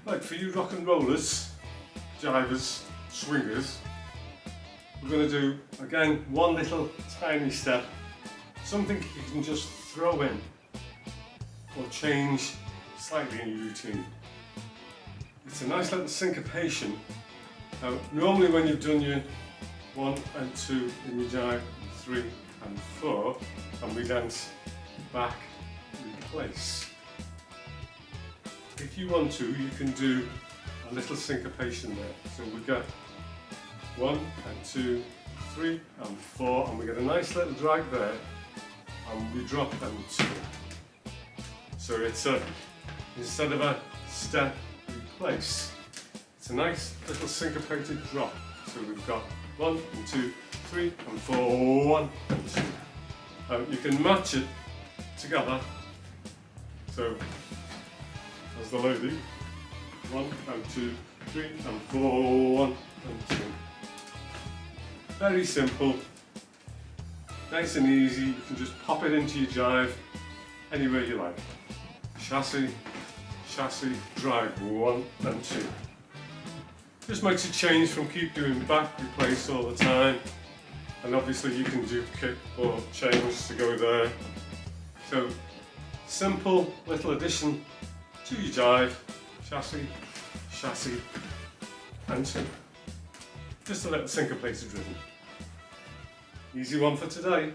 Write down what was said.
Right, for you rock and rollers, jivers, swingers, we're going to do, again, one little tiny step, something you can just throw in or change slightly in your routine. It's a nice little syncopation. Normally when you've done your 1 and 2 in your jive, 3 and 4, and we dance back, replace. If you want to, you can do a little syncopation there. So we got 1 and 2, 3 and 4, and we get a nice little drag there, and we drop and 2. So it's instead of a step, replace, it's a nice little syncopated drop. So we've got 1 and 2, 3 and 4, 1 and 2. You can match it together. So as the lady, 1 and 2, 3 and 4, 1 and 2. Very simple, nice and easy. You can just pop it into your jive anywhere you like. Chassis, chassis, drive, 1 and 2. Just makes a change from keep doing back, replace all the time. And obviously you can do kick or change to go there. So simple little addition to your jive, chassis, chassis and 2. Just a little syncopated rhythm. Easy one for today.